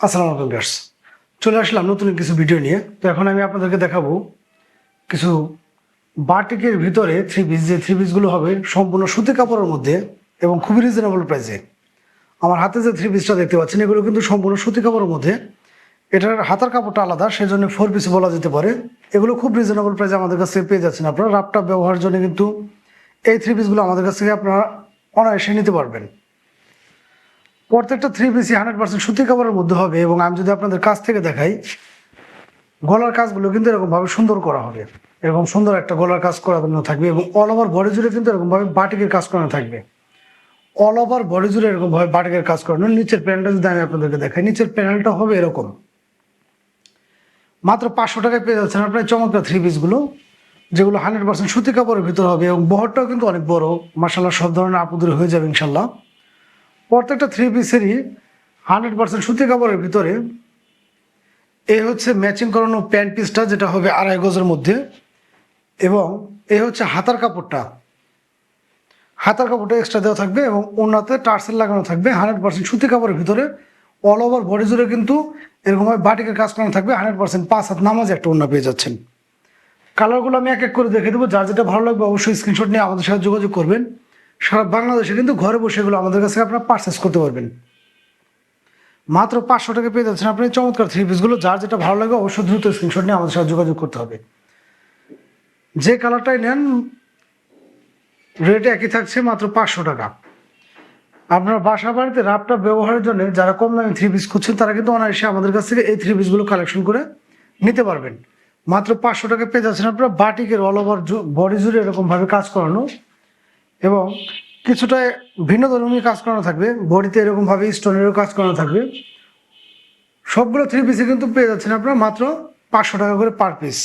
আসসালামু আলাইকুম ভিউয়ার্স, চলে আসলাম নতুন কিছু ভিডিও নিয়ে। তো এখন আমি আপনাদেরকে দেখাবো কিছু বাটিকের ভিতরে থ্রি পিস, যে থ্রি পিসগুলো হবে সম্পূর্ণ সুতি কাপড়ের মধ্যে এবং খুবই রিজনেবল প্রাইসে। আমার হাতে যে থ্রি পিসটা দেখতে পাচ্ছেন এগুলো কিন্তু সম্পূর্ণ সুতি কাপড়ের মধ্যে। এটার হাতার কাপড়টা আলাদা, সেজন্য ফোর পিস বলা যেতে পারে। এগুলো খুব রিজনেবল প্রাইসে আমাদের কাছে পেয়ে যাচ্ছেন আপনারা। রাপটা ব্যবহারের জন্য কিন্তু এই থ্রি পিসগুলো আমাদের কাছ থেকে আপনারা অনায়াসে নিতে পারবেন। প্রত্যেকটা থ্রি পিসই 100% সুতি কাপড়ের মধ্যে হবে এবং আমি যদি আপনাদের কাছ থেকে দেখাই, গলার কাজগুলো কিন্তু এরকমভাবে সুন্দর করা হবে। এরকম সুন্দর একটা গলার কাজ করানো থাকবে এবং অল ওভার বডি জুড়ে কিন্তু এরকমভাবে বাটিকের কাজ করানো থাকবে। অল ওভার বডি জুড়ে এরকমভাবে বাটিকের কাজ করানো। নিচের প্যানেলটা যদি আমি আপনাদেরকে দেখাই, নিচের প্যানেলটা হবে এরকম। মাত্র 500 টাকায় পেয়ে যাচ্ছেন আপনার চমৎকার থ্রি পিসগুলো, যেগুলো 100% সুতি কাপড়ের ভিতর হবে এবং বহরটাও কিন্তু অনেক বড়। মাশাআল্লাহ, সব ধরনের আপুদের হয়ে যাবে ইনশাল্লাহ। প্রত্যেকটা থ্রি পিসেরই 100% সুতি কাপড়ের ভিতরে এই হচ্ছে ম্যাচিং করানো প্যান্ট পিসটা, যেটা হবে 2.5 গজের মধ্যে। এবং এই হচ্ছে হাতার কাপড়টা, হাতার কাপড়টা এক্সট্রা দেওয়া থাকবে এবং ওনাতে টার্সেল লাগানো থাকবে 100% সুতি কাপড়ের ভিতরে। অল ওভার বডি জুড়ে কিন্তু এরকমভাবে বাটিকের কাজ করানো থাকবে 100%। 5 হাত নামাজে একটা ওড়না পেয়ে যাচ্ছেন। কালারগুলো আমি এক এক করে দেখে দেবো। যার যেটা ভালো লাগবে অবশ্যই স্ক্রিনশট নিয়ে আমাদের সাথে যোগাযোগ করবেন। সারা বাংলাদেশে কিন্তু ঘরে বসে এগুলো আমাদের কাছে আপনারা পারচেস করতে পারবেন। মাত্র 500 টাকা পেয়ে যাচ্ছেন আপনি চমৎকার থ্রি পিসগুলো। যার যেটা ভালো লাগে অবশ্যই দ্রুত স্ক্রিনশট নিয়ে আমাদের সাথে যোগাযোগ করতে হবে। যে কালারটাই নেন রেট একই থাকছে, মাত্র 500 টাকা। আপনার বাসা বাড়িতে রাপটা ব্যবহারের জন্য যারা কম দামে থ্রি পিস খুঁজছেন তারা কিন্তু অনায়াসে আমাদের কাছ থেকে এই থ্রি পিসগুলো কালেকশন করে নিতে পারবেন। মাত্র 500 টাকা পেয়ে যাচ্ছেন আপনারা বাটিকের অল ওভার বডি জুড়ে এরকমভাবে কাজ করানো এবং কিছুটা ভিন্ন ধর্মী কাজ করানো থাকবে। বডিতে এরকমভাবে স্টোনেরও কাজ করানো থাকবে। সবগুলো থ্রি পিসে কিন্তু পেয়ে যাচ্ছেন আপনারা মাত্র 500 টাকা করে পার পিস।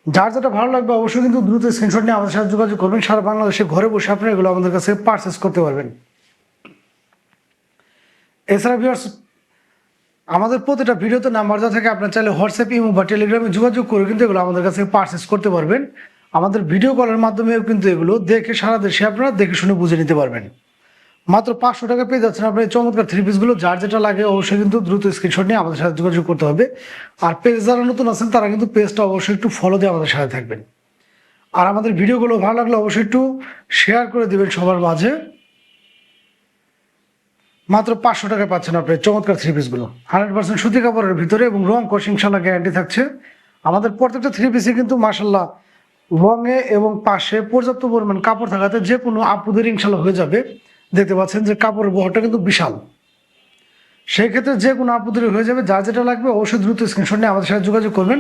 যার যেটা ভালো লাগবে অবশ্যই কিন্তু দ্রুত স্ক্রিনশট নিয়ে আমাদের সাথে যোগাযোগ করবেন। সারা বাংলাদেশে ঘরে বসে আপনারা এগুলো আমাদের কাছে পারচেস করতে পারবেন। এছাড়া ভিউয়ার্স, আমাদের প্রতিটা ভিডিওতে নাম্বার দেওয়া থাকে, আপনার চাইলে হোয়াটসঅ্যাপ, ইমো বা টেলিগ্রামে যোগাযোগ করে কিন্তু এগুলো আমাদের কাছে পারচেস করতে পারবেন। আমাদের ভিডিও কলের মাধ্যমেও কিন্তু এগুলো দেখে সারা দেশে আপনারা দেখে শুনে বুঝে নিতে পারবেন। মাত্র 500 টাকা পেয়ে যাচ্ছেন আপনার এই চমৎকার থ্রি পিসগুলো। যার যেটা লাগে অবশ্যই কিন্তু দ্রুত স্ক্রিনশট নিয়ে আমাদের সাথে যোগাযোগ করতে হবে। আর পেজ যারা নতুন আছেন তারা কিন্তু পেজটা অবশ্যই একটু ফলো দিয়ে আমাদের সাথে থাকবেন। আর আমাদের ভিডিওগুলো ভালো লাগলে অবশ্যই একটু শেয়ার করে দেবেন সবার মাঝে। মাত্র 500 টাকায় পাচ্ছেন আপনি চমৎকার থ্রি পিসগুলো 100% সুতি কাপড়ের ভিতরে এবং রং কোশ ইনশাল্লাহ গ্যারান্টি থাকছে। আমাদের প্রত্যেকটা থ্রি পিসে কিন্তু মাশাল্লাহ রঙে এবং পাশে পর্যাপ্ত পরিমাণ কাপড় থাকাতে যে কোনো আপুদের ইনশাল্লাহ হয়ে যাবে। দেখতে পাচ্ছেন যে কাপড়ের বহরটা কিন্তু বিশাল, সেই ক্ষেত্রে যে কোনো আপুদের হয়ে যাবে। যা যেটা লাগবে অবশ্যই দ্রুত স্ক্রিনশট নিয়ে আমাদের সাথে যোগাযোগ করবেন।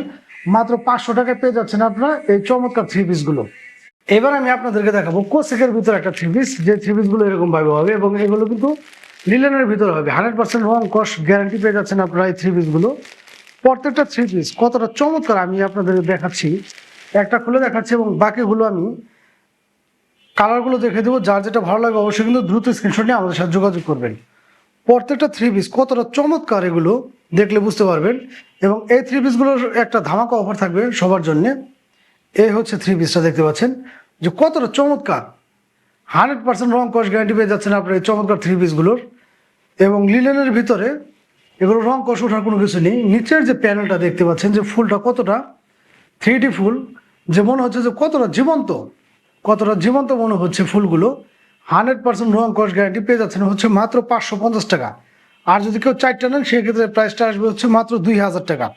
মাত্র 500 টাকায় পেয়ে যাচ্ছেন আপনারা এই চমৎকার থ্রি পিসগুলো। এবার আমি আপনাদেরকে দেখাবো কোসেকের ভিতরে একটা থ্রি পিস, যে থ্রি পিসগুলো এরকম ভাবে হবে এবং এগুলো কিন্তু লিলেনের ভিতরে হবে। 100% রং কস গ্যারান্টি পেয়ে যাচ্ছেন আপনারা এই থ্রি পিসগুলো। প্রত্যেকটা থ্রি পিস কতটা চমৎকার আমি আপনাদের দেখাচ্ছি, একটা খুলে দেখাচ্ছি এবং বাকিগুলো আমি কালারগুলো দেখে দেবো। যার যেটা ভালো লাগে অবশ্যই কিন্তু দ্রুত স্ক্রিনশট নিয়ে আমাদের সাথে যোগাযোগ করবেন। প্রত্যেকটা থ্রি পিস কতটা চমৎকার এগুলো দেখলে বুঝতে পারবেন। এবং এই থ্রি পিসগুলোর একটা ধামাকা অফার থাকবে সবার জন্য। এই হচ্ছে থ্রি পিসটা, দেখতে পাচ্ছেন যে কতটা চমৎকার। 100% রং কস গ্যারান্টি পেয়ে যাচ্ছেন আপনার এই চমৎকার থ্রি পিসগুলোর। এবং লিলেনের ভিতরে এগুলো রং কষ ওঠার কোনো কিছু নেই। নিচের যে প্যানেলটা দেখতে পাচ্ছেন যে ফুলটা কতটা 3D ফুল, যে মনে হচ্ছে যে কতটা জীবন্ত, কতটা জীবন্ত মনে হচ্ছে ফুলগুলো। 100% রং কস গ্যারান্টি পেয়ে যাচ্ছেন হচ্ছে মাত্র 550 টাকা। আর যদি কেউ 4টা নেন সেক্ষেত্রে প্রাইসটা আসবে হচ্ছে মাত্র 2000 টাকা।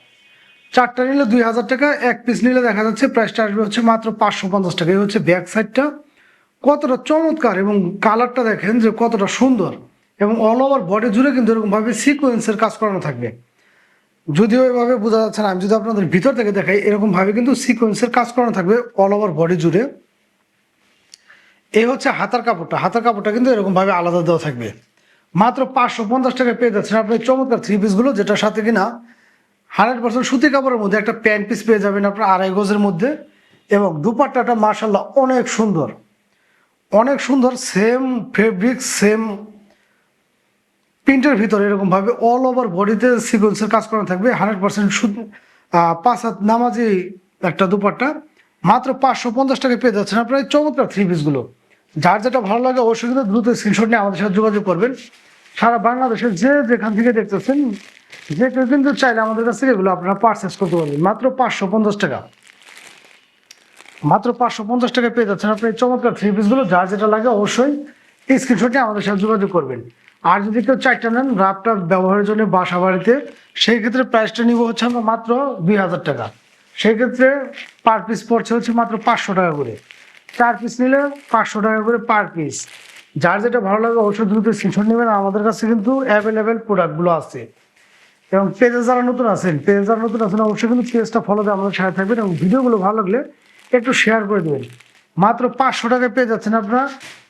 4টা নিলে 2000 টাকা, এক পিস নিলে দেখা যাচ্ছে প্রাইসটা আসবে হচ্ছে মাত্র 550 টাকা। এই হচ্ছে ব্যাক সাইডটা, কতটা চমৎকার এবং কালারটা দেখেন যে কতটা সুন্দর। এবং অল ওভার বডি জুড়ে কিন্তু এরকমভাবে সিকোয়েন্সের কাজ করানো থাকবে। যদিও এভাবে বোঝা যাচ্ছে না, আমি যদি আপনাদের ভিতর থেকে দেখাই, এরকমভাবে কিন্তু সিকোয়েন্সের কাজ করানো থাকবে অল ওভার বডি জুড়ে। এই হচ্ছে হাতার কাপড়টা, হাতার কাপড়টা কিন্তু এরকমভাবে আলাদা দেওয়া থাকবে। মাত্র 550 টাকায় পেয়ে যাচ্ছেন আপনি চমৎকার থ্রি পিসগুলো, যেটার সাথে কিনা 100% সুতি কাপড়ের মধ্যে একটা প্যান্ট পিস পেয়ে যাবেন আপনার 2.5 গজের মধ্যে। এবং দুপাট্টাটা মাশাআল্লাহ অনেক সুন্দর, অনেক সুন্দর। সেম ফেব্রিক, সেম প্রিন্টের ভিতরে এরকমভাবে অল ওভার বডিতে সিকোয়েন্সের কাজ করা থাকবে। 100% 5 হাত নামাজি একটা দুপাট্টা। মাত্র 550 টাকায় পেয়ে যাচ্ছেন আপনার এই চমৎকার থ্রি পিসগুলো। যার যেটা ভালো লাগে অবশ্যই কিন্তু দ্রুত স্ক্রিনশট নিয়ে আমাদের সাথে যোগাযোগ করবেন। সারা বাংলাদেশের যে যেখান থেকে দেখতেছেন যে কেউ কিন্তু চাইলে আমাদের কাছ থেকে এগুলো আপনারা পারচেস করতে পারবেন মাত্র 550 টাকা। মাত্র 550 টাকায় পেয়ে যাচ্ছেন আপনি এই চমৎকার থ্রি পিসগুলো। যার যেটা লাগে অবশ্যই স্ক্রিনশট নিয়ে আমাদের সাথে যোগাযোগ করবেন। আর যদি কেউ চারটা নেন রাফটা ব্যবহারের জন্য বাসা বাড়িতে, সেই ক্ষেত্রে প্রাইসটা নিব হচ্ছে আমরা মাত্র 2000 টাকা। সেই ক্ষেত্রে পার পিস পড়ছে হচ্ছে মাত্র 500 টাকা করে। 4 পিস নিলে 500 টাকা করে পার পিস। যার যেটা ভালো লাগে অবশ্যই দ্রুত স্ক্রিনশট নেবেন। আমাদের কাছে কিন্তু অ্যাভেলেবেল প্রোডাক্টগুলো আছে। এবং পেজে যারা নতুন আছেন অবশ্যই কিন্তু পেজটা ফলো দিয়ে আমাদের সাথে থাকবেন এবং ভিডিওগুলো ভালো লাগলে একটু শেয়ার করে দেবেন। মাত্র 500 টাকায় পেয়ে যাচ্ছেন আপনারা,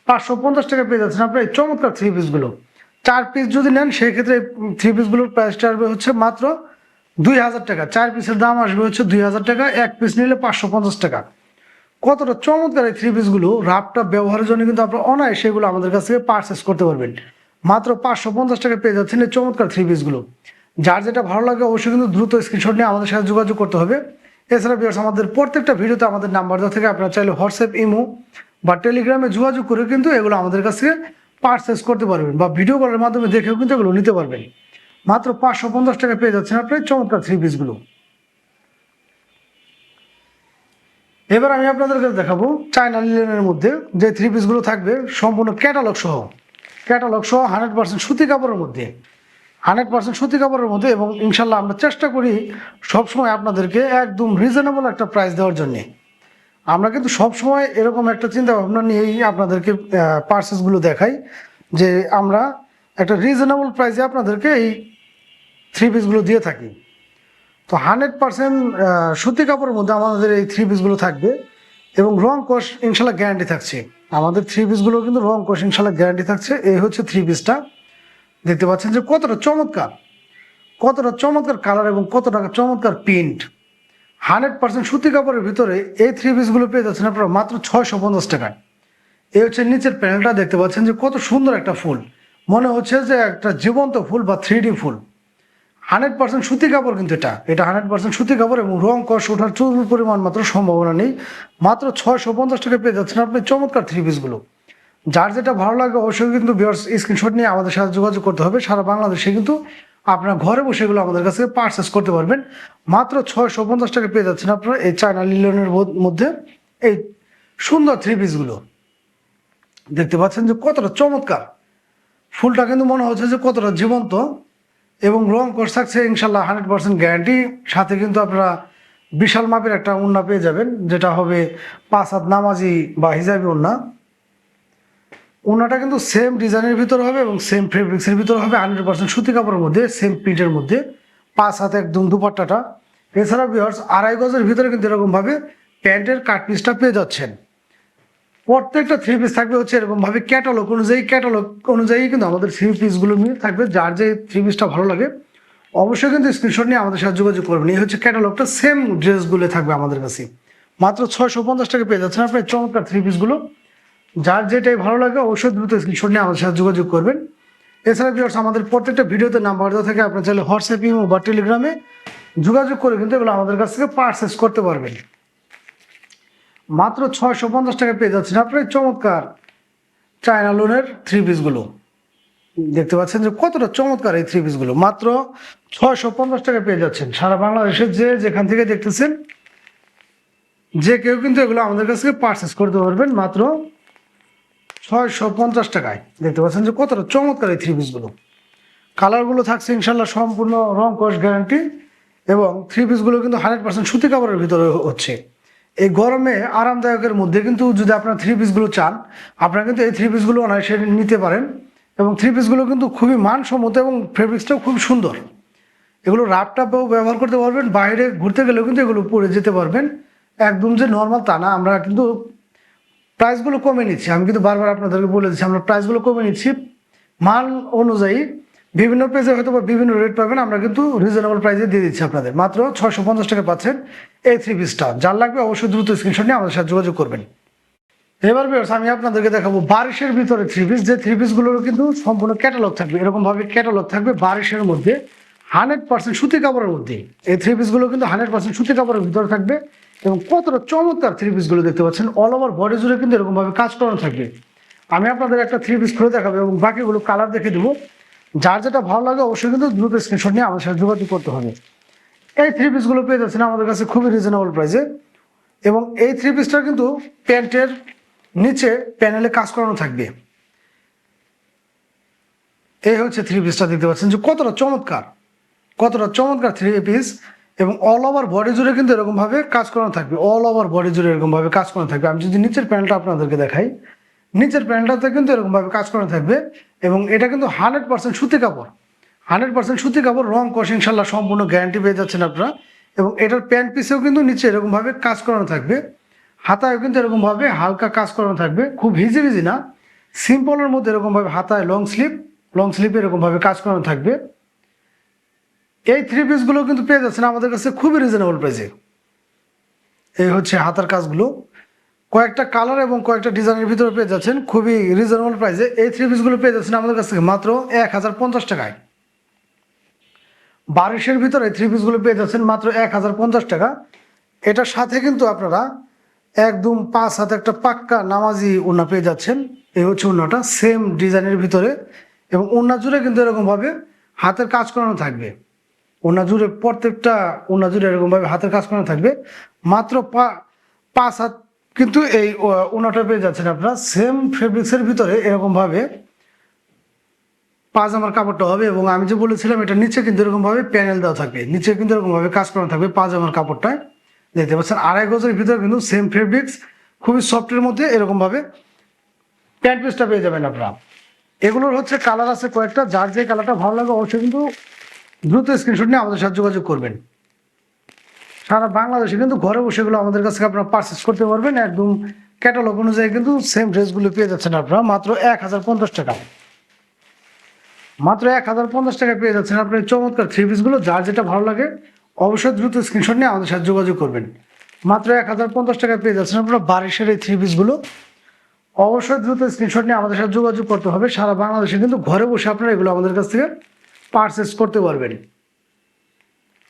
550 টাকায় পেয়ে যাচ্ছেন আপনার এই চমৎকার থ্রি পিসগুলো। 4 পিস যদি নেন সেই ক্ষেত্রে থ্রি পিসগুলোর প্রাইসটা আসবে হচ্ছে মাত্র 2000 টাকা। 4 পিসের দাম আসবে হচ্ছে 2000 টাকা, 1 পিস নিলে 550 টাকা। কতটা চমৎকার এই থ্রি পিসগুলো, রাফটা ব্যবহারের জন্য কিন্তু আপনারা অনায়াসে সেগুলো আমাদের কাছ থেকে পারচেস করতে পারবেন। মাত্র 550 টাকায় পেয়ে যাচ্ছেন এই চমৎকার থ্রি পিসগুলো। যার যেটা ভালো লাগে অবশ্যই কিন্তু দ্রুত স্ক্রিনশট নিয়ে আমাদের সাথে যোগাযোগ করতে হবে। এছাড়া ভিউয়ার্স আমাদের প্রত্যেকটা ভিডিওতে আমাদের নাম্বার দেওয়া থেকে আপনারা চাইলে হোয়াটসঅ্যাপ, ইমো বা টেলিগ্রামে যোগাযোগ করে কিন্তু এগুলো আমাদের কাছ থেকে পারচেস করতে পারবেন বা ভিডিও কলের মাধ্যমে দেখেও কিন্তু এগুলো নিতে পারবেন। মাত্র 550 টাকা পেয়ে যাচ্ছেন আপনি চমৎকার থ্রি পিসগুলো। এবার আমি আপনাদেরকে দেখাবো চায়না লিনেনের মধ্যে যে থ্রি পিসগুলো থাকবে সম্পূর্ণ ক্যাটালগ সহ 100% সুতি কাপড়ের মধ্যে, 100% সুতি কাপড়ের মধ্যে। এবং ইনশাল্লাহ আমরা চেষ্টা করি সবসময় আপনাদেরকে একদম রিজনেবল একটা প্রাইস দেওয়ার জন্যে। আমরা কিন্তু সবসময় এরকম একটা চিন্তা ভাবনা নিয়েই আপনাদেরকে পার্সেসগুলো দেখাই যে আমরা একটা রিজনেবল প্রাইসে আপনাদেরকে এই থ্রি পিসগুলো দিয়ে থাকি। তো 100% সুতি কাপড়ের মধ্যে আমাদের এই থ্রি পিসগুলো থাকবে এবং রং কস ইনশাল্লাহ গ্যারান্টি থাকছে। আমাদের থ্রি পিসগুলো কিন্তু রং কস ইনশাল্লাহ গ্যারান্টি থাকছে। এই হচ্ছে থ্রি পিসটা, দেখতে পাচ্ছেন যে কতটা চমৎকার কালার এবং কতটা চমৎকার প্রিন্ট। 100% সুতি কাপড়ের ভিতরে এই থ্রি পিসগুলো পেয়ে যাচ্ছেন আপনারা মাত্র 650 টাকায়। এই হচ্ছে নিচের প্যানেলটা, দেখতে পাচ্ছেন যে কত সুন্দর একটা ফুল, মনে হচ্ছে যে একটা জীবন্ত ফুল বা 3D ফুল। 100% সুতি কাপড় কিন্তু এটা 100% সুতি কাপড় এবং রং কষ ওঠার চুল পরিমাণ মাত্র সম্ভাবনা নেই। মাত্র 650 টাকায় পেয়ে যাচ্ছেন আপনি চমৎকার থ্রি পিসগুলো। যার যেটা ভালো লাগে অবশ্যই কিন্তু স্ক্রিনশট নিয়ে আমাদের সাথে যোগাযোগ করতে হবে। সারা বাংলাদেশে কিন্তু আপনার ঘরে বসে এগুলো আমাদের কাছে পারচেস করতে পারবেন। মাত্র 650 টাকা পেয়ে যাচ্ছেন আপনারা এই চায়না লিনেনের মধ্যে এই সুন্দর থ্রি পিসগুলো। দেখতে পাচ্ছেন যে কতটা চমৎকার, ফুলটা কিন্তু মনে হচ্ছে যে কতটা জীবন্ত এবং রং কোর্স থাকছে ইনশাল্লাহ 100% গ্যারান্টি। সাথে কিন্তু আপনারা বিশাল মাপের একটা ওড়না পেয়ে যাবেন, যেটা হবে 5 হাত নামাজি বা হিজাবি ওড়না। ওনাটা কিন্তু সেম ডিজাইনের ভিতরে হবে এবং সেম ফেব্রিক্সের ভিতরে হবে, 100% সুতি কাপড়ের মধ্যে, সেম প্রিন্টের মধ্যে, 5 হাতে একদম দুপাট্টাটা। এছাড়া ভিউয়ার্স 2.5 গজের ভিতরে কিন্তু এরকমভাবে প্যান্টের কাট পিসটা পেয়ে যাচ্ছেন। প্রত্যেকটা থ্রি পিস থাকবে হচ্ছে এরকমভাবে ক্যাটালগ অনুযায়ী কিন্তু আমাদের থ্রি পিসগুলো নিয়ে থাকবে। যার যে থ্রি পিসটা ভালো লাগে অবশ্যই কিন্তু স্ক্রিনশট নিয়ে আমাদের সাথে যোগাযোগ করবেন। এই হচ্ছে ক্যাটালগটা, সেম ড্রেসগুলো থাকবে আমাদের কাছে। মাত্র 650 টাকা পেয়ে যাচ্ছেন আপনার চমৎকার থ্রি পিসগুলো। যার যেটাই ভালো লাগে অবশ্যই দ্রুত স্ক্রিনশট নিয়ে আমাদের সাথে যোগাযোগ করবেন। এছাড়া ভিউয়ার্স আমাদের প্রত্যেকটা ভিডিওতে নাম্বার দেওয়া থাকে, আপনার চাইলে হোয়াটসঅ্যাপ, ইমো বা টেলিগ্রামে যোগাযোগ করে কিন্তু এগুলো আমাদের কাছ থেকে পারচেস করতে পারবেন। মাত্র 650 টাকা পেয়ে যাচ্ছেন আপনার চমৎকার চায়না লোনের থ্রি পিসগুলো। দেখতে পাচ্ছেন যে কতটা চমৎকার এই থ্রি পিসগুলো, মাত্র 650 টাকা পেয়ে যাচ্ছেন। সারা বাংলাদেশের যে যেখান থেকে দেখতেছেন যে কেউ কিন্তু এগুলো আমাদের কাছ থেকে পারচেস করতে পারবেন মাত্র 650 টাকায়। দেখতে পাচ্ছেন যে কতটা চমৎকার এই থ্রি পিসগুলো। কালারগুলো থাকছে ইনশাল্লাহ সম্পূর্ণ রং কস গ্যারান্টি এবং থ্রি পিসগুলো কিন্তু 100% সুতি কাপড়ের ভিতরে হচ্ছে। এই গরমে আরামদায়কের মধ্যে কিন্তু যদি আপনার থ্রি পিসগুলো চান, আপনারা কিন্তু এই থ্রি পিসগুলো অনায়াসে নিতে পারেন এবং থ্রি পিসগুলো কিন্তু খুবই মানসম্মত এবং ফেব্রিক্সটাও খুব সুন্দর। এগুলো রাফটাপেও ব্যবহার করতে পারবেন, বাইরে ঘুরতে গেলেও কিন্তু এগুলো পরে যেতে পারবেন। একদম যে নর্মাল তা না, আমরা কিন্তু প্রাইসগুলো কমে নিচ্ছি। আমি কিন্তু বারবার আপনাদেরকে বলে দিচ্ছি আমরা প্রাইসগুলো কমে নিচ্ছি মান অনুযায়ী। বিভিন্ন পেজে হয়তো বা বিভিন্ন রেট পাবেন, আমরা কিন্তু রিজনেবল প্রাইসে দিয়ে দিচ্ছি আপনাদের। মাত্র 650 টাকা পাচ্ছেন এই থ্রি পিসটা। যার লাগবে অবশ্যই দ্রুত স্ক্রিনশট নিয়ে আমাদের সাথে যোগাযোগ করবেন। এবার ভিউয়ার্স আমি আপনাদেরকে দেখাবো বারিশের ভিতরে থ্রি পিস। যে থ্রি পিসগুলোর কিন্তু সম্পূর্ণ ক্যাটালগ থাকবে, এরকমভাবে ক্যাটালগ থাকবে বারিশের মধ্যে, 100% সুতি কাপড়ের মধ্যে। এই থ্রি পিসগুলো কিন্তু 100% সুতি কাপড়ের ভিতরে থাকবে এবং কতটা চমৎকার থ্রি পিসগুলো দেখতে পাচ্ছেন। অল ওভার বডি জুড়ে কিন্তু এরকমভাবে কাজ করানো থাকবে। আমি আপনাদের একটা থ্রি পিস খুলে দেখাবো এবং বাকিগুলো কালার দেখে দেবো। যার যেটা ভালো লাগে অবশ্যই কিন্তু দ্রুত স্ক্রিনশট নিয়ে আমাদের সাথে যোগাযোগ করতে হবে। এই থ্রি পিসগুলো পেয়ে যাচ্ছেন আমাদের কাছে খুবই রিজনেবল প্রাইসে, এবং এই থ্রি পিসটা কিন্তু প্যান্টের নিচে প্যানেলে কাজ করানো থাকবে। এই হচ্ছে থ্রি পিসটা, দেখতে পাচ্ছেন যে কতটা চমৎকার থ্রি পিস, এবং অল ওভার বডি জুড়ে কিন্তু এরকমভাবে কাজ করানো থাকবে, অল ওভার বডি জুড়ে এরকমভাবে কাজ করানো থাকবে। আমি যদি নিচের প্যানেলটা আপনাদেরকে দেখাই, নিচের প্যানেলটাতে কিন্তু এরকমভাবে কাজ করানো থাকবে, এবং এটা কিন্তু 100% সুতি কাপড়, 100% সুতি কাপড়, রং কস ইনশাল্লাহ সম্পূর্ণ গ্যারান্টি পেয়ে যাচ্ছেন আপনারা। এবং এটার প্যান্ট পিসেও কিন্তু নিচে এরকমভাবে কাজ করানো থাকবে, হাতায়ও কিন্তু এরকমভাবে হালকা কাজ করানো থাকবে, খুব হিজি না, সিম্পলের মধ্যে এরকমভাবে হাতায় লং স্লিপ এরকমভাবে কাজ করানো থাকবে। এই থ্রি পিসগুলো কিন্তু পেয়ে যাচ্ছেন আমাদের কাছে খুবই রিজনেবল প্রাইসে। এই হচ্ছে হাতার কাজগুলো, কয়েকটা কালার এবং কয়েকটা ডিজাইনের ভিতরে পেয়ে যাচ্ছেন খুবই রিজনেবল প্রাইসে। এই থ্রি পিসগুলো পেয়ে যাচ্ছেন আমাদের কাছ থেকে মাত্র 1050 টাকায়। বারিশের ভিতরে থ্রি পিসগুলো পেয়ে যাচ্ছেন মাত্র 1050 টাকা। এটার সাথে কিন্তু আপনারা একদম 5 হাতে একটা পাক্কা নামাজি ওড়না পেয়ে যাচ্ছেন। এই হচ্ছে ওড়নাটা, সেম ডিজাইনের ভিতরে, এবং ওড়না জুড়ে কিন্তু এরকমভাবে হাতের কাজ করানো থাকবে। ওড়না জুড়ে প্রত্যেকটা ওড়না জুড়ে এরকমভাবে হাতের কাজ করানো থাকবে। মাত্র 5 হাত কিন্তু এই ওড়নাটা পেয়ে যাচ্ছেন আপনারা সেম ফেব্রিক্সের ভিতরে এরকমভাবে পাজামার কাপড়টা হবে। এবং আমি যে বলেছিলাম এটা নিচে কিন্তু এরকমভাবে প্যানেল দেওয়া থাকবে, নিচে কিন্তু এরকমভাবে কাজ করানো থাকবে পাজামার কাপড়টায়, দেখতে পাচ্ছেন 2.5 গজের ভিতরে কিন্তু সেম ফেব্রিক্স, খুবই সফটের মধ্যে এরকমভাবে প্যান্ট পিসটা পেয়ে যাবেন আপনারা। এগুলোর হচ্ছে কালার আছে কয়েকটা, যার যে কালারটা ভালো লাগে অবশ্যই কিন্তু দ্রুত স্ক্রিনশট নিয়ে আমাদের সাথে যোগাযোগ করবেন। সারা বাংলাদেশে কিন্তু ঘরে বসে এগুলো আমাদের কাছে আপনারা পারচেস করতে পারবেন, একদম ক্যাটালগ অনুযায়ী কিন্তু সেম ড্রেসগুলো পেয়ে যাচ্ছেন আপনারা মাত্র 1050 টাকা। মাত্র 1050 টাকায় পেয়ে যাচ্ছেন আপনার চমৎকার থ্রি পিসগুলো। যার যেটা ভালো লাগে অবশ্যই দ্রুত স্ক্রিনশট নিয়ে আমাদের সাথে যোগাযোগ করবেন। মাত্র 1050 টাকায় পেয়ে যাচ্ছেন আপনারা বারিশের এই থ্রি পিসগুলো। অবশ্যই দ্রুত স্ক্রিনশট নিয়ে আমাদের সাথে যোগাযোগ করতে হবে। সারা বাংলাদেশে কিন্তু ঘরে বসে আপনারা এগুলো আমাদের কাছ থেকে পারচেস করতে পারবেন।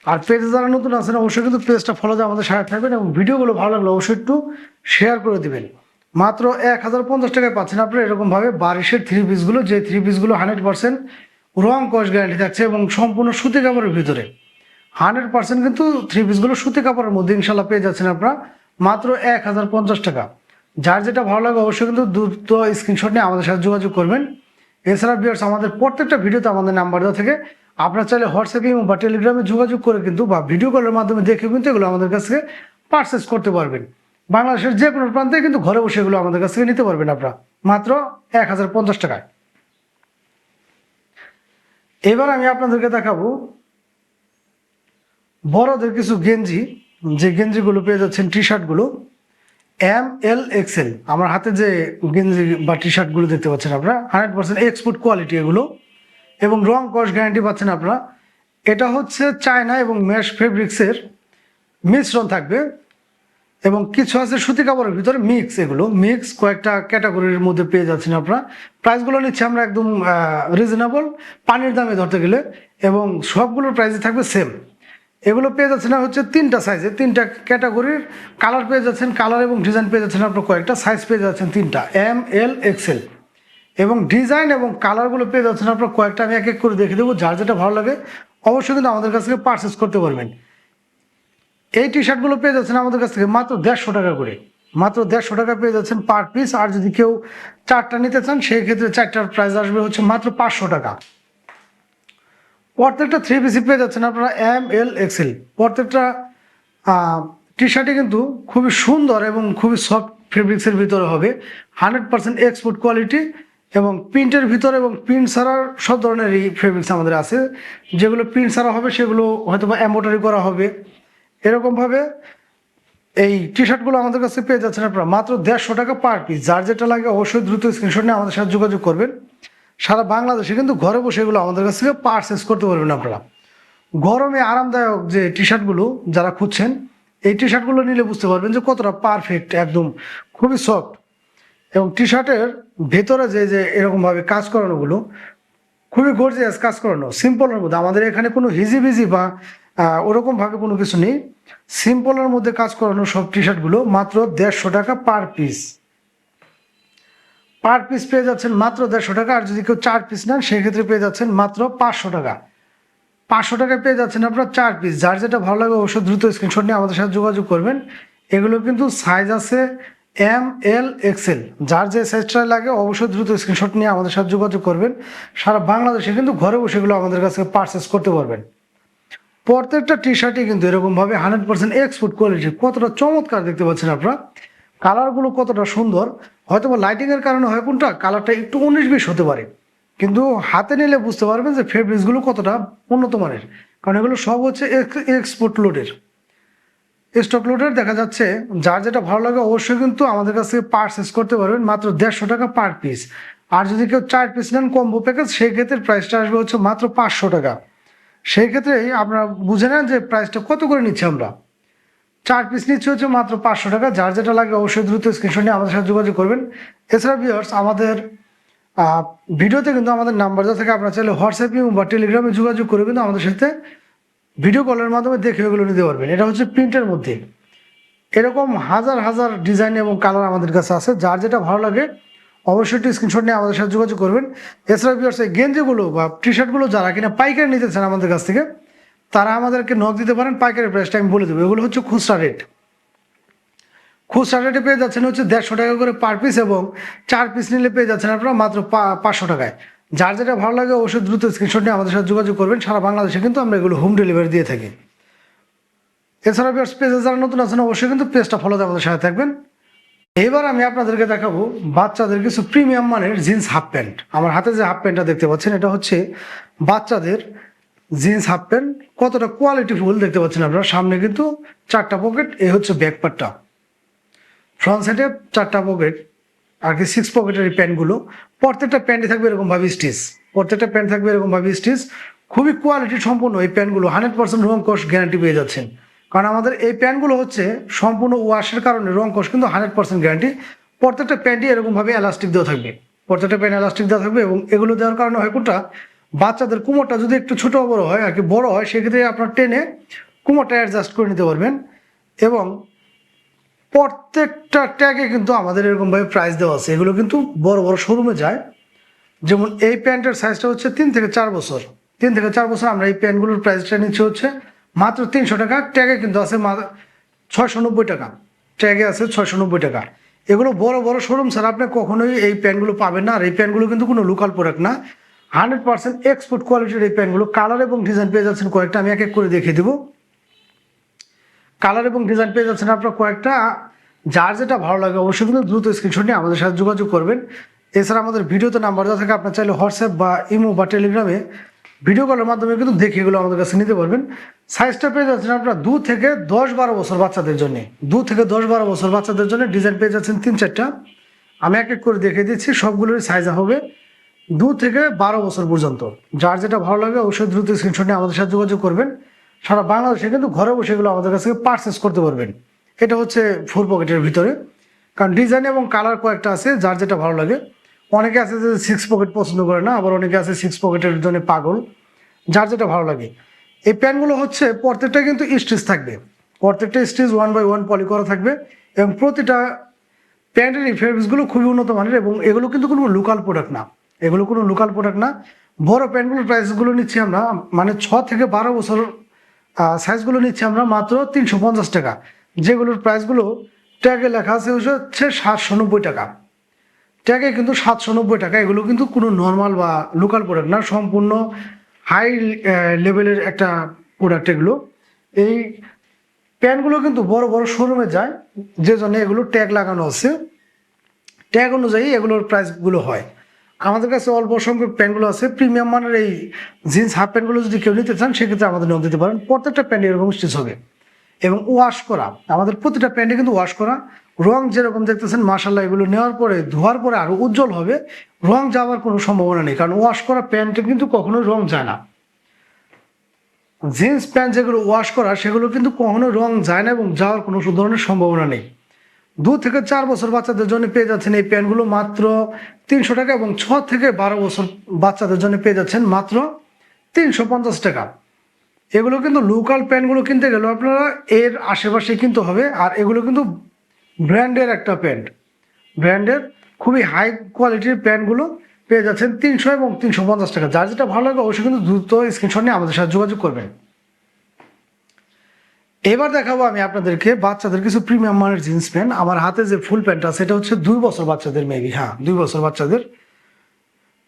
আর পেজে যারা নতুন আছেন অবশ্যই কিন্তু পেজটা ফলো দিয়ে আমাদের সাথে থাকবেন, এবং ভিডিওগুলো ভালো লাগলে অবশ্যই একটু শেয়ার করে দিবেন। মাত্র 1050 টাকায় পাচ্ছেন আপনারা এরকমভাবে বারিশের থ্রি পিসগুলো, যে থ্রি পিসগুলো 100% রং কস গ্যারান্টি থাকছে, এবং সম্পূর্ণ সুতি কাপড়ের ভিতরে 100% কিন্তু থ্রি পিসগুলো সুতি কাপড়ের মধ্যে ইনশাল্লাহ পেয়ে যাচ্ছেন আপনারা মাত্র 1050 টাকা। যার যেটা ভালো লাগে অবশ্যই কিন্তু দ্রুত স্ক্রিনশট নিয়ে আমাদের সাথে যোগাযোগ করবেন। এছাড়া ভিউয়ার্স আমাদের প্রত্যেকটা ভিডিওতে আমাদের নাম্বার দেওয়া থেকে, আপনারা চাইলে হোয়াটসঅ্যাপে বা টেলিগ্রামে যোগাযোগ করে কিন্তু বা ভিডিও কলের মাধ্যমে দেখে কিন্তু এগুলো আমাদের কাছ থেকে পারচেস করতে পারবেন। বাংলাদেশের যে কোনো প্রান্তে কিন্তু ঘরে বসে এগুলো আমাদের কাছ থেকে নিতে পারবেন আপনারা মাত্র 1050 টাকায়। এবার আমি আপনাদেরকে দেখাবো বড়দের কিছু গেঞ্জি, যে গেঞ্জিগুলো পেয়ে যাচ্ছেন টি শার্টগুলো ML XL। আমার হাতে যে গেঞ্জি বা টি শার্টগুলো দেখতে পাচ্ছেন আপনারা 100% এক্সপোর্ট কোয়ালিটি এগুলো, এবং রং কস গ্যারান্টি পাচ্ছেন আপনারা। এটা হচ্ছে চায়না এবং মেশ ফেব্রিক্সের মিশ্রণ থাকবে, এবং কিছু আছে সুতি কাপড়ের ভিতরে মিক্স, এগুলো মিক্স কয়েকটা ক্যাটাগরির মধ্যে পেয়ে যাচ্ছেন আপনারা। প্রাইসগুলো নিচ্ছে আমরা একদম রিজনেবল, পানির দামে ধরতে গেলে, এবং সবগুলোর প্রাইসই থাকবে সেম। এগুলো পেয়ে যাচ্ছেন হচ্ছে 3টা সাইজে, 3টা ক্যাটাগরির কালার পেয়ে যাচ্ছেন, কালার এবং ডিজাইন পেয়ে যাচ্ছেন আপনার কয়েকটা, সাইজ পেয়ে যাচ্ছেন 3টা ML XL, এবং ডিজাইন এবং কালারগুলো পেয়ে যাচ্ছেন আপনার কয়েকটা। আমি এক এক করে দেখে দেবো, যার যেটা ভালো লাগে অবশ্যই কিন্তু আমাদের কাছ থেকে পারচেস করতে পারবেন। এই টি শার্টগুলো পেয়ে যাচ্ছেন আমাদের কাছ থেকে মাত্র 150 টাকা করে, মাত্র 150 টাকা পেয়ে যাচ্ছেন পার পিস। আর যদি কেউ 4টা নিতে চান সেই ক্ষেত্রে 4টার প্রাইস আসবে হচ্ছে মাত্র 500 টাকা। প্রত্যেকটা থ্রি পিসি পেয়ে যাচ্ছেন আপনারা ML XL। প্রত্যেকটা টি শার্টই কিন্তু খুবই সুন্দর এবং খুবই সফট ফেব্রিক্সের ভিতরে হবে, 100% এক্সপোর্ট কোয়ালিটি, এবং প্রিন্টের ভিতরে এবং প্রিন্ট ছাড়া সব ধরনের এই ফেব্রিক্স আমাদের আছে। যেগুলো প্রিন্ট ছাড়া হবে সেগুলো হয়তো বা এমব্রয়ডারি করা হবে, এরকমভাবে এই টি শার্টগুলো আমাদের কাছে পেয়ে যাচ্ছেন আপনারা মাত্র 150 টাকা পার পিস। যার যেটা লাগে অবশ্যই দ্রুত স্ক্রিনশট নিয়ে আমাদের সাথে যোগাযোগ করবেন। সারা বাংলাদেশে কিন্তু ঘরে বসে এগুলো আমাদের কাছ থেকে পারচেস করতে পারবেন আপনারা। গরমে আরামদায়ক যে টি শার্টগুলো যারা খুঁজছেন, এই টি শার্টগুলো নিলে বুঝতে পারবেন যে কতটা পারফেক্ট, একদম খুবই সফট, এবং টি শার্টের ভেতরে যে যে এরকমভাবে কাজ করানোগুলো খুবই গর্জিয়াস কাজ করানো, সিম্পলের মধ্যে। আমাদের এখানে কোনো হিজিবিজি বা ওরকমভাবে কোনো কিছু নেই, সিম্পলের মধ্যে কাজ করানো সব টি শার্টগুলো মাত্র 150 টাকা পার পিস। পার পিস পেয়ে যাচ্ছেন মাত্র 150 টাকা, আর যদি কেউ 4 পিস নেন সেক্ষেত্রে পেয়ে যাচ্ছেন মাত্র 500 টাকা। 500 টাকায় পেয়ে যাচ্ছেন আপনার 4 পিস। যার যেটা ভালো লাগে অবশ্যই দ্রুত স্ক্রিনশট নিয়ে আমাদের সাথে যোগাযোগ করবেন। এগুলো কিন্তু সাইজ আছে এম, এল, এক্সেল। যার যে সাইজটা লাগে অবশ্যই দ্রুত স্ক্রিনশট নিয়ে আমাদের সাথে যোগাযোগ করবেন। সারা বাংলাদেশে কিন্তু ঘরে বসে এগুলো আমাদের কাছে পারচেস করতে পারবেন। প্রত্যেকটা টি শার্টই কিন্তু এরকমভাবে 100% এক্সপোর্ট কোয়ালিটি। কতটা চমৎকার দেখতে পাচ্ছেন আপনারা, কালারগুলো কতটা সুন্দর। হয়তো বা লাইটিংয়ের কারণে হয় কোনটা কালারটা একটু 19-20 হতে পারে, কিন্তু হাতে নিলে বুঝতে পারবেন যে ফেব্রিক্সগুলো কতটা উন্নত মানের, কারণ এগুলো সব হচ্ছে এক্সপোর্ট লোডের, স্টক লোডের। দেখা যাচ্ছে যার যেটা ভালো লাগে অবশ্যই কিন্তু আমাদের কাছ থেকে পারচেস করতে পারবেন মাত্র 150 টাকা পার পিস। আর যদি কেউ 4 পিস নেন কম্বো প্যাকেজ, সেই ক্ষেত্রে প্রাইসটা আসবে হচ্ছে মাত্র 500 টাকা। সেই ক্ষেত্রে আপনারা বুঝে নেন যে প্রাইসটা কত করে নিচ্ছি আমরা। 4 পিস নিচ্ছে হচ্ছে মাত্র 500 টাকা। যার যেটা লাগবে অবশ্যই দ্রুত স্ক্রিনশট নিয়ে আমাদের সাথে যোগাযোগ করবেন। এছাড়া ভিউয়ার্স, আমাদের ভিডিওতে কিন্তু আমাদের নাম্বার দেওয়া থাকে, আপনারা চাইলে হোয়াটসঅ্যাপে বা টেলিগ্রামে যোগাযোগ করে কিন্তু আমাদের সাথে ভিডিও কলের মাধ্যমে দেখে এগুলো নিতে পারবেন। এটা হচ্ছে প্রিন্টের মধ্যে, এরকম হাজার হাজার ডিজাইন এবং কালার আমাদের কাছে আছে। যার যেটা ভালো লাগে অবশ্যই একটু স্ক্রিনশট নিয়ে আমাদের সাথে যোগাযোগ করবেন। এছাড়া ভিউয়ার্স, এই গেঞ্জিগুলো বা টি শার্টগুলো যারা কিনা পাইকারি নিতে চান আমাদের কাছ থেকে, তারা আমাদেরকে নক দিতে পারেন। পাইকারি প্রাইসটা আমি বলে দেবো। এগুলো হচ্ছে খুচরা রেট। খুচরা রেটে পেয়ে যাচ্ছেন হচ্ছে 150 টাকা করে পার পিস, এবং 4 পিস নিলে পেয়ে যাচ্ছেন আপনারা মাত্র 500 টাকায়। যার যেটা ভালো লাগে অবশ্যই দ্রুত স্ক্রিনশট নিয়ে আমাদের সাথে যোগাযোগ করবেন। সারা বাংলাদেশে কিন্তু আমরা এগুলো হোম ডেলিভারি দিয়ে থাকি। এছাড়া পেজে যারা নতুন আছেন অবশ্যই কিন্তু পেজটা ফলো দিয়ে আমাদের সাথে থাকবেন। এবার আমি আপনাদেরকে দেখাবো বাচ্চাদের কিছু প্রিমিয়াম মানের জিন্স হাফ প্যান্ট। আমার হাতে যে হাফ প্যান্টটা দেখতে পাচ্ছেন, এটা হচ্ছে বাচ্চাদের জিন্স হাফ প্যান্ট। কতটা কোয়ালিটি ফুল দেখতে পাচ্ছেন আপনারা। সামনে কিন্তু 4টা পকেট, এই হচ্ছে ব্যাক পার্টটা। ফ্রন্ট সাইডে 4টা পকেট, আর কি 6 পকেটের এই প্যান্টগুলো। প্রত্যেকটা প্যান্টই থাকবে এরকমভাবে স্টিচ। প্রত্যেকটা প্যান্ট থাকবে এরকমভাবে স্টিচ। খুবই কোয়ালিটি সম্পূর্ণ এই প্যান্টগুলো। 100% রং কস গ্যারান্টি পেয়ে যাচ্ছেন, কারণ আমাদের এই প্যান্টগুলো হচ্ছে সম্পূর্ণ ওয়াশের কারণে রং কস কিন্তু 100% গ্যারান্টি। প্রত্যেকটা প্যান্টই এরকমভাবে এলাস্টিক দেওয়া থাকবে। প্রত্যেকটা প্যান্ট এলাস্টিক দেওয়া থাকবে, এবং এগুলো দেওয়ার কারণে হয় কোনটা, বাচ্চাদের কোমরটা যদি একটু ছোটো বড়ো হয় আর কি, বড়ো হয়, সেক্ষেত্রে আপনার টেনে কোমরটা অ্যাডজাস্ট করে নিতে পারবেন। এবং প্রত্যেকটা ট্যাগে কিন্তু আমাদের এরকমভাবে প্রাইস দেওয়া আছে। এগুলো কিন্তু বড় বড় শোরুমে যায়। যেমন এই প্যান্টের সাইজটা হচ্ছে 3 থেকে 4 বছর। 3 থেকে 4 বছর আমরা এই প্যান্টগুলোর প্রাইসটা নিচ্ছি হচ্ছে মাত্র 300 টাকা। ট্যাগে কিন্তু আছে 690 টাকা। ট্যাগে আছে 690 টাকা। এগুলো বড় বড় শোরুম ছাড়া আপনি কখনোই এই প্যান্টগুলো পাবেন না। আর এই প্যান্টগুলো কিন্তু কোনো লোকাল প্রোডাক্ট না, 100% এক্সপোর্ট কোয়ালিটির এই প্যান্টগুলো। কালার এবং ডিজাইন পেয়ে যাচ্ছেন কয়েকটা, আমি এক এক করে দেখিয়ে দেবো। কালার এবং ডিজাইন পেয়ে যাচ্ছেন আপনার কয়েকটা। যার যেটা ভালো লাগে অবশ্যই কিন্তু দ্রুত স্ক্রিনশট নিয়ে আমাদের সাথে যোগাযোগ করবেন। এছাড়া আমাদের ভিডিওতে নাম্বার দেওয়া থাকে, আপনার চাইলে হোয়াটসঅ্যাপ বা ইমো বা টেলিগ্রামে ভিডিও কলের মাধ্যমে কিন্তু দেখে এগুলো আমাদের কাছে নিতে পারবেন। সাইজটা পেয়ে যাচ্ছেন আপনার 2 থেকে 10-12 বছর বাচ্চাদের জন্য। 2 থেকে 10-12 বছর বাচ্চাদের জন্য ডিজাইন পেয়ে যাচ্ছেন 3-4টা। আমি এক এক করে দেখে দিচ্ছি। সবগুলোরই সাইজ হবে 2 থেকে 12 বছর পর্যন্ত। যার যেটা ভালো লাগে অবশ্যই দ্রুত স্ক্রিনশট নিয়ে আমাদের সাথে যোগাযোগ করবেন। সারা বাংলাদেশে কিন্তু ঘরে বসে এগুলো আমাদের কাছ থেকে পারচেস করতে পারবেন। এটা হচ্ছে 4 পকেটের ভিতরে, কারণ ডিজাইন এবং কালার কয়েকটা আছে যার যেটা ভালো লাগে। অনেকে আছে যে 6 পকেট পছন্দ করে না, আবার অনেকে আছে 6 পকেটের জন্য পাগল। যার যেটা ভালো লাগে। এই প্যান্টগুলো হচ্ছে প্রত্যেকটা কিন্তু স্টিচ থাকবে। প্রত্যেকটা স্টিচ 1 বাই 1 পলি করা থাকবে, এবং প্রতিটা প্যান্টের এই ফেব্রিক্সগুলো খুবই উন্নত মানের। এবং এগুলো কিন্তু কোনো লোকাল প্রোডাক্ট না। এগুলো কোনো লোকাল প্রোডাক্ট না। বড় প্যান্টগুলোর প্রাইসগুলো নিচ্ছি আমরা, মানে 6 থেকে 12 বছর সাইজগুলো নিচ্ছি আমরা মাত্র 350 টাকা। যেগুলোর প্রাইসগুলো ট্যাগে লেখা আছে হচ্ছে 790 টাকা। ট্যাগে কিন্তু 790 টাকা। এগুলো কিন্তু কোনো নর্মাল বা লোকাল প্রোডাক্ট না, সম্পূর্ণ হাই লেভেলের একটা প্রোডাক্ট এগুলো। এই প্যান্টগুলো কিন্তু বড় বড় শোরুমে যায়, যে জন্য এগুলো ট্যাগ লাগানো আছে। ট্যাগ অনুযায়ী এগুলোর প্রাইসগুলো হয়। আমাদের কাছে অল্প সংখ্যক প্যান্টগুলো আছে। প্রিমিয়াম মানের এই জিন্স হাফ প্যান্টগুলো যদি কেউ নিতে চান সেক্ষেত্রে আমাদের নক দিতে পারেন। প্রত্যেকটা প্যান্ট এরকম স্টিচ হবে এবং ওয়াশ করা। আমাদের প্রতিটা প্যান্টে কিন্তু ওয়াশ করা। রং যেরকম দেখতেছেন মাশাআল্লাহ, এগুলো নেওয়ার পরে ধোয়ার পরে আরও উজ্জ্বল হবে। রং যাওয়ার কোনো সম্ভাবনা নেই, কারণ ওয়াশ করা প্যান্টে কিন্তু কখনোই রং যায় না। জিন্স প্যান্ট যেগুলো ওয়াশ করা সেগুলো কিন্তু কখনো রং যায় না এবং যাওয়ার কোনো ধরনের সম্ভাবনা নেই। 2 থেকে 4 বছর বাচ্চাদের জন্য পেয়ে যাচ্ছেন এই প্যান্টগুলো মাত্র 300 টাকা, এবং 6 থেকে 12 বছর বাচ্চাদের জন্য পেয়ে যাচ্ছেন মাত্র 350 টাকা। এগুলো কিন্তু লোকাল প্যান্টগুলো কিনতে গেলেও আপনারা এর আশেপাশে কিনতে হবে। আর এগুলো কিন্তু ব্র্যান্ডের একটা প্যান্ট, ব্র্যান্ডের খুবই হাই কোয়ালিটির প্যান্টগুলো পেয়ে যাচ্ছেন 300 এবং 350 টাকা। যার যেটা ভালো লাগে অবশ্যই কিন্তু দ্রুত স্ক্রিনশট নিয়ে আমাদের সাথে যোগাযোগ করবেন। এবার দেখাবো আমি আপনাদেরকে বাচ্চাদের কিছু প্রিমিয়াম মানের জিন্স প্যান্ট। আমার হাতে যে ফুল প্যান্টটা সেটা হচ্ছে 2 বছর বাচ্চাদের, মেবি, হ্যাঁ 2 বছর বাচ্চাদের।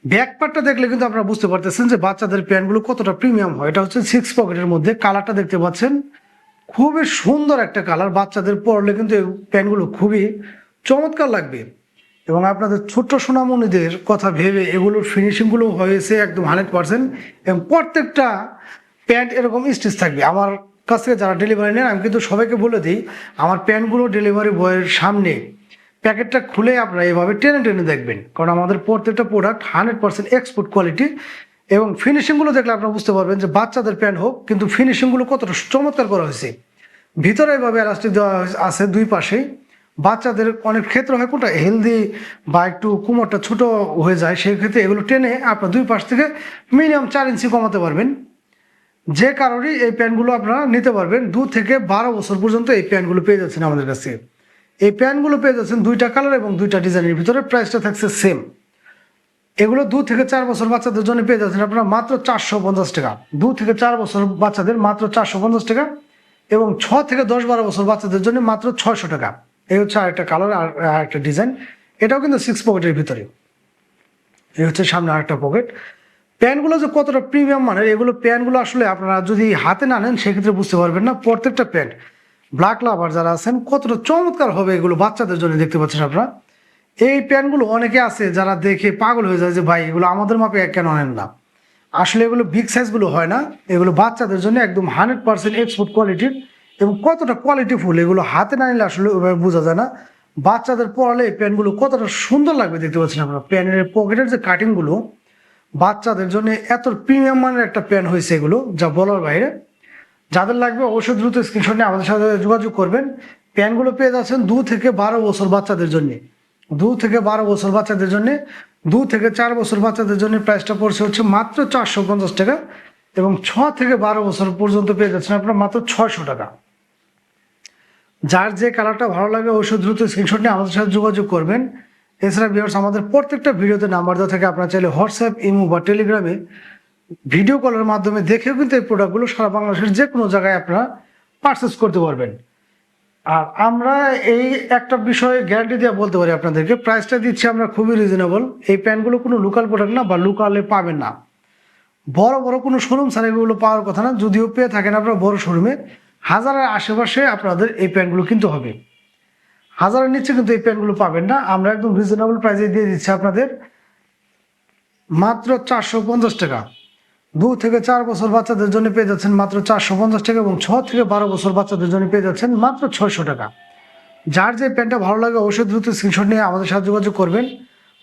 ব্যাক পার্টটা দেখলে কিন্তু আপনারা বুঝতে পারতেছেন যে বাচ্চাদের প্যান্টগুলো কতটা প্রিমিয়াম হয়। এটা হচ্ছে 6 পকেটের মধ্যে, কালারটা দেখতে পাচ্ছেন খুবই সুন্দর একটা কালার। বাচ্চাদের পরলে কিন্তু এই প্যান্টগুলো খুবই চমৎকার লাগবে। এবং আপনাদের ছোট্ট সোনামণিদের কথা ভেবে এগুলোর ফিনিশিংগুলো হয়েছে একদম 100%। এবং প্রত্যেকটা প্যান্ট এরকম স্টিচ থাকবে। আমার কাছ থেকে যারা ডেলিভারি নেন আমি কিন্তু সবাইকে বলে দিই, আমার প্যান্টগুলো ডেলিভারি বয়ের সামনে প্যাকেটটা খুলে আপনারা এভাবে টেনে টেনে দেখবেন, কারণ আমাদের প্রত্যেকটা প্রোডাক্ট 100% এক্সপোর্ট কোয়ালিটি। এবং ফিনিশিংগুলো দেখলে আপনারা বুঝতে পারবেন যে বাচ্চাদের প্যান্ট হোক, কিন্তু ফিনিশিংগুলো কতটা চমৎকার করা হয়েছে। ভিতরে এভাবে এলাস্টিক দেওয়া আছে দুই পাশেই। বাচ্চাদের অনেক ক্ষেত্রে হয় কোনটা হেলদি বা একটু কোমরটা ছোট হয়ে যায়, সেই ক্ষেত্রে এগুলো টেনে আপনার দুই পাশ থেকে মিনিমাম 4 ইঞ্চি কমাতে পারবেন। যে কারণে এই প্যান্টগুলো আপনারা নিতে পারবেন। 2 থেকে 12 বছর পর্যন্ত এই প্যান্টগুলো পেয়ে যাচ্ছেন আমাদের কাছে। এই প্যান্টগুলো পেয়ে যাচ্ছেন 2টা কালার এবং 2টা ডিজাইনের ভিতরে, প্রাইসটা থাকছে সেম। এগুলো 2 থেকে 4 বছর বাচ্চাদের জন্য পেয়ে যাচ্ছেন আপনারা মাত্র 450 টাকা। 2 থেকে 4 বছর বাচ্চাদের মাত্র 450 টাকা, এবং 6 থেকে 10-12 বছর বাচ্চাদের জন্য মাত্র 600 টাকা। এই হচ্ছে আরেকটা কালার আর একটা ডিজাইন, এটাও কিন্তু 6 পকেটের ভিতরে। এই হচ্ছে সামনে আরেকটা পকেট। প্যান্টগুলো যে কতটা প্রিমিয়াম মানের, এগুলো প্যান্টগুলো আসলে আপনারা যদি হাতে না নেন সেক্ষেত্রে বুঝতে পারবেন না। প্রত্যেকটা প্যান্ট ব্ল্যাক লাভার যারা আছেন কতটা চমৎকার হবে এগুলো বাচ্চাদের জন্য, দেখতে পাচ্ছেন আপনারা। এই প্যান্টগুলো অনেকে আছে যারা দেখে পাগল হয়ে যায় যে ভাই এগুলো আমাদের মাপে কেন আনেন না। আসলে এগুলো বিগ সাইজগুলো হয় না, এগুলো বাচ্চাদের জন্য একদম 100% এক্সপোর্ট কোয়ালিটির। এবং কতটা কোয়ালিটিফুল এগুলো হাতে না নিলে আসলে ওইভাবে বোঝা যায় না। বাচ্চাদের পরালে এই প্যান্টগুলো কতটা সুন্দর লাগবে দেখতে পাচ্ছেন আপনারা। প্যান্টের পকেটের যে কাটিংগুলো বাচ্চাদের জন্য এত প্রিমিয়াম মানের একটা প্যান্ট হয়েছে এগুলো, যা বলার বাইরে। যাদের লাগবে অবশ্যই দ্রুত স্ক্রিনশট নিয়ে আমাদের সাথে যোগাযোগ করবেন। প্যান্টগুলো পেয়ে যাচ্ছেন 2 থেকে 12 বছর বাচ্চাদের জন্য। 2 থেকে 12 বছর বাচ্চাদের জন্য, 2 থেকে 4 বছর বাচ্চাদের জন্য প্রাইসটা পড়ছে হচ্ছে মাত্র 450 টাকা, এবং 6 থেকে 12 বছর পর্যন্ত পেয়ে যাচ্ছেন আপনারা মাত্র 600 টাকা। যার যে কালারটা ভালো লাগে অবশ্যই দ্রুত স্ক্রিনশট নিয়ে আমাদের সাথে যোগাযোগ করবেন। এছাড়া ভিউয়ার্স, আমাদের প্রত্যেকটা ভিডিওতে নাম্বার দেওয়া থাকে, আপনারা চাইলে হোয়াটসঅ্যাপ, ইমো বা টেলিগ্রামে ভিডিও কলের মাধ্যমে দেখেও কিন্তু এই প্রোডাক্টগুলো সারা বাংলাদেশের যে কোনো জায়গায় আপনারা পারচেস করতে পারবেন। আর আমরা এই একটা বিষয়ে গ্যারান্টি দিয়ে বলতে পারি আপনাদেরকে, প্রাইসটা দিচ্ছি আমরা খুবই রিজনেবল। এই প্যান্টগুলো কোনো লোকাল প্রোডাক্ট না, বা লোকালে পাবেন না। বড় বড় কোনো শোরুম ছাড়া এগুলো পাওয়ার কথা না। যদিও পেয়ে থাকেন আপনারা বড় শোরুমে, হাজারের আশেপাশে আপনাদের এই প্যান্টগুলো কিনতে হবে। হাজারের নিচে কিন্তু এই প্যান্টগুলো পাবেন না। আমরা একদম রিজনেবল প্রাইসে দিয়ে দিচ্ছি আপনাদের মাত্র 450 টাকা। 2 থেকে 4 বছর বাচ্চাদের জন্য পেয়ে যাচ্ছেন মাত্র 450 টাকা, এবং 6 থেকে 12 বছর বাচ্চাদের জন্য পেয়ে যাচ্ছেন মাত্র 600 টাকা। যার যে প্যান্টটা ভালো লাগে অবশ্যই দ্রুত স্ক্রিনশট নিয়ে আমাদের সাথে যোগাযোগ করবেন।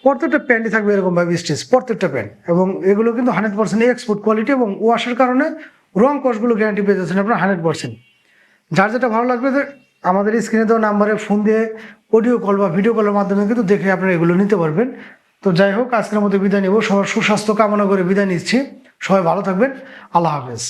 প্রত্যেকটা প্যান্টই থাকবে এরকম ভাবে স্টিচ, প্রত্যেকটা প্যান্ট। এবং এগুলো কিন্তু 100% এক্সপোর্ট কোয়ালিটি, এবং ওয়াশের কারণে রং কষগুলো গ্যারান্টি পেয়ে যাচ্ছেন আপনারা 100%। যার যেটা ভালো লাগবে আমাদের স্ক্রিনে দেওয়া নাম্বারে ফোন দিয়ে অডিও কল বা ভিডিও কলের মাধ্যমে কিন্তু দেখে আপনারা এগুলো নিতে পারবেন। তো যাই হোক, আজকের মধ্যে বিদায় নেব। সবার সুস্বাস্থ্য কামনা করে বিদায় নিচ্ছি। সবাই ভালো থাকবেন। আল্লাহ হাফেজ।